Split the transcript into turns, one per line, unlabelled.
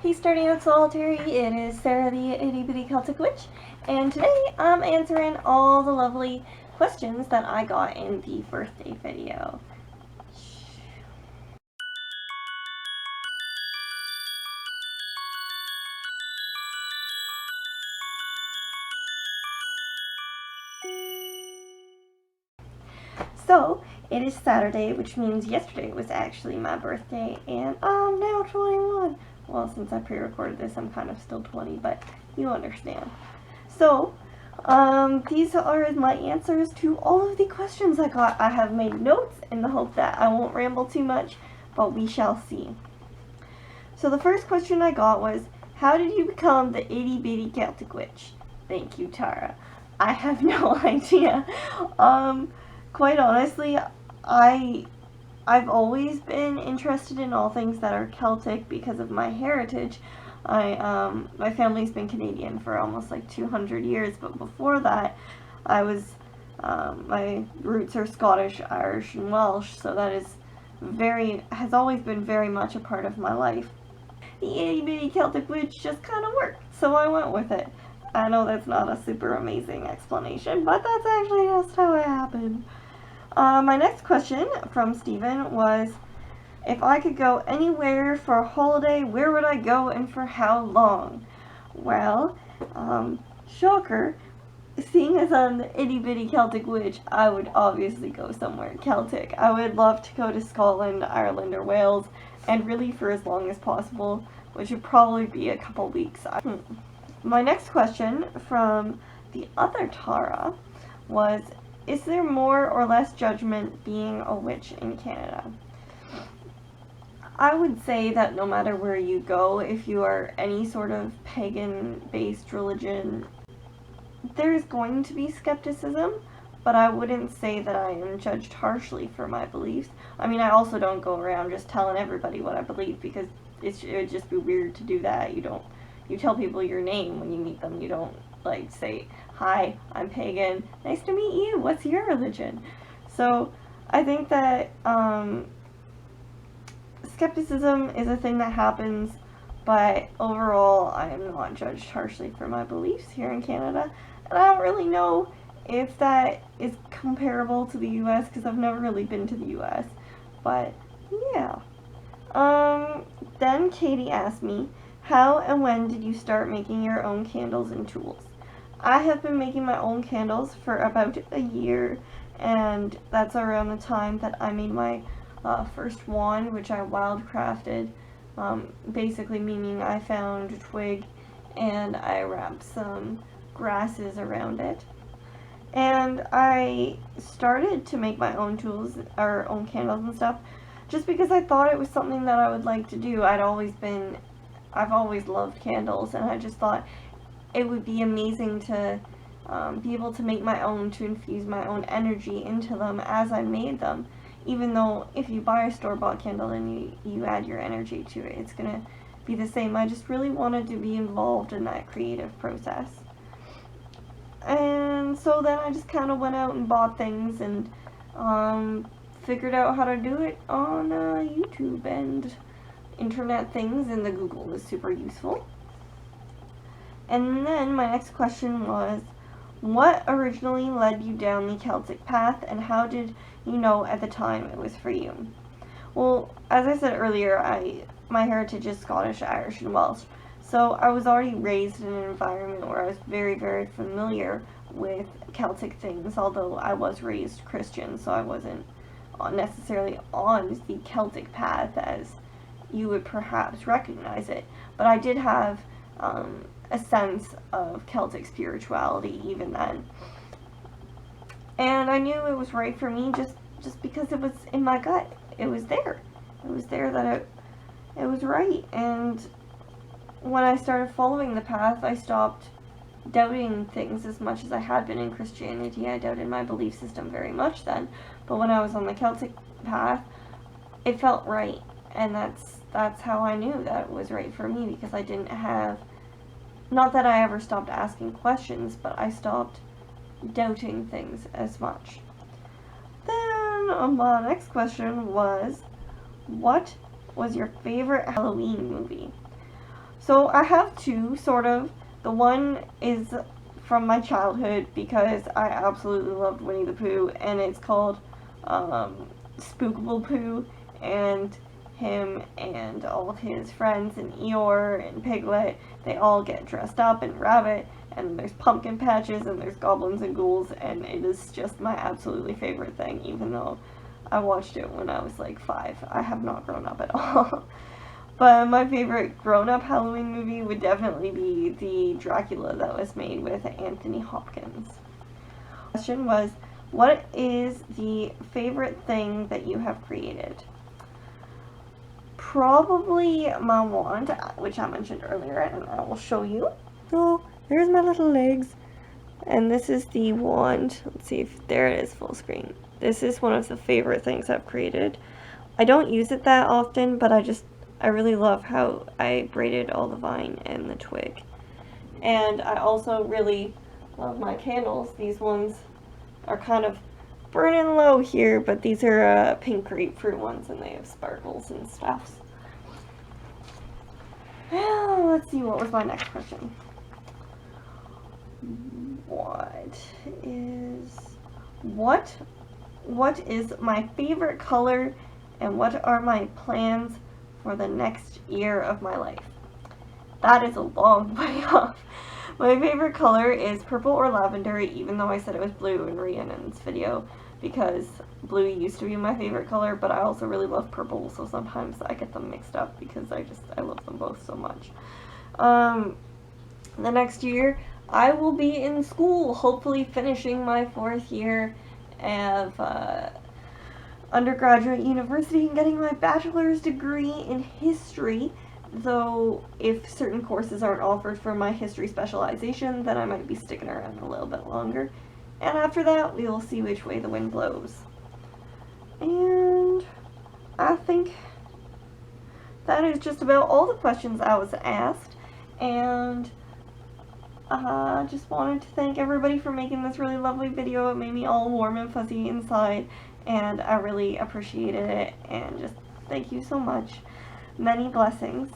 Hey Starting Out Solitary, it is Sarah the Itty Bitty Celtic Witch, and today I'm answering all the lovely questions that I got in the birthday video. So, it is Saturday, which means yesterday was actually my birthday, and I'm now 21. Well, since I pre-recorded this, I'm kind of still 20, but you understand. So, these are my answers to all of the questions I got. I have made notes in the hope that I won't ramble too much, but we shall see. So the first question I got was, how did you become the itty bitty Celtic witch? Thank you, Tara. I have no idea. Quite honestly, I've always been interested in all things that are Celtic because of my heritage. My family's been Canadian for almost like 200 years, but before that, my roots are Scottish, Irish, and Welsh, so that has always been very much a part of my life. The itty bitty Celtic witch just kind of worked, so I went with it. I know that's not a super amazing explanation, but that's actually just how it happened. My next question from Steven was, if I could go anywhere for a holiday, where would I go and for how long? Well, shocker, seeing as I'm the itty bitty Celtic witch, I would obviously go somewhere Celtic. I would love to go to Scotland, Ireland, or Wales, and really for as long as possible, which would probably be a couple weeks. My next question from the other Tara was, is there more or less judgment being a witch in Canada? I would say that no matter where you go, if you are any sort of pagan-based religion, there's going to be skepticism, but I wouldn't say that I am judged harshly for my beliefs. I mean, I also don't go around just telling everybody what I believe, because it would just be weird to do that. You tell people your name when you meet them. You don't, like, say, hi, I'm pagan, nice to meet you, what's your religion? So, I think that, skepticism is a thing that happens, but overall, I am not judged harshly for my beliefs here in Canada, and I don't really know if that is comparable to the US, because I've never really been to the US, but, yeah. Then Katie asked me, how and when did you start making your own candles and tools? I have been making my own candles for about a year, and that's around the time that I made my first wand, which I wildcrafted, basically meaning I found a twig and I wrapped some grasses around it. And I started to make my own tools, or own candles and stuff, just because I thought it was something that I would like to do. I've always loved candles, and I just thought it would be amazing to be able to make my own, to infuse my own energy into them as I made them. Even though if you buy a store-bought candle and you add your energy to it, it's going to be the same. I just really wanted to be involved in that creative process. And so then I just kind of went out and bought things and figured out how to do it on YouTube and internet things, and the Google is super useful. And then my next question was, what originally led you down the Celtic path, and how did you know at the time it was for you? Well, as I said earlier, my heritage is Scottish, Irish, and Welsh, so I was already raised in an environment where I was very, very familiar with Celtic things, although I was raised Christian, so I wasn't necessarily on the Celtic path as you would perhaps recognize it, but I did have a sense of Celtic spirituality even then. And I knew it was right for me just because it was in my gut. It was there. It was there that it was right. And when I started following the path, I stopped doubting things as much as I had been in Christianity. I doubted my belief system very much then. But when I was on the Celtic path, it felt right. And that's how I knew that it was right for me, because I didn't have, not that I ever stopped asking questions, but I stopped doubting things as much. Then my next question was, what was your favorite Halloween movie? So I have two, sort of. The one is from my childhood because I absolutely loved Winnie the Pooh, and it's called Spookable Pooh, and him and all of his friends and Eeyore and Piglet, they all get dressed up in rabbit, and there's pumpkin patches and there's goblins and ghouls, and it is just my absolutely favorite thing, even though I watched it when I was like 5. I have not grown up at all. But my favorite grown-up Halloween movie would definitely be the Dracula that was made with Anthony Hopkins. The question was, what is the favorite thing that you have created? Probably my wand, which I mentioned earlier, and I will show you. So, there's my little legs. And this is the wand. Let's see if, there it is, full screen. This is one of the favorite things I've created. I don't use it that often, but I really love how I braided all the vine and the twig. And I also really love my candles. These ones are kind of burning low here, but these are pink grapefruit ones, and they have sparkles and stuff. Well, let's see, what was my next question? What is my favorite color, and what are my plans for the next year of my life? That is a long way off. My favorite color is purple or lavender, even though I said it was blue in Rhiannon's video, because blue used to be my favorite color, but I also really love purple, so sometimes I get them mixed up because I love them both so much. The next year, I will be in school, hopefully finishing my 4th year of undergraduate university and getting my bachelor's degree in history, though if certain courses aren't offered for my history specialization, then I might be sticking around a little bit longer. And after that, we will see which way the wind blows. And I think that is just about all the questions I was asked, and I just wanted to thank everybody for making this really lovely video. It made me all warm and fuzzy inside, and I really appreciated it, and just thank you so much. Many blessings.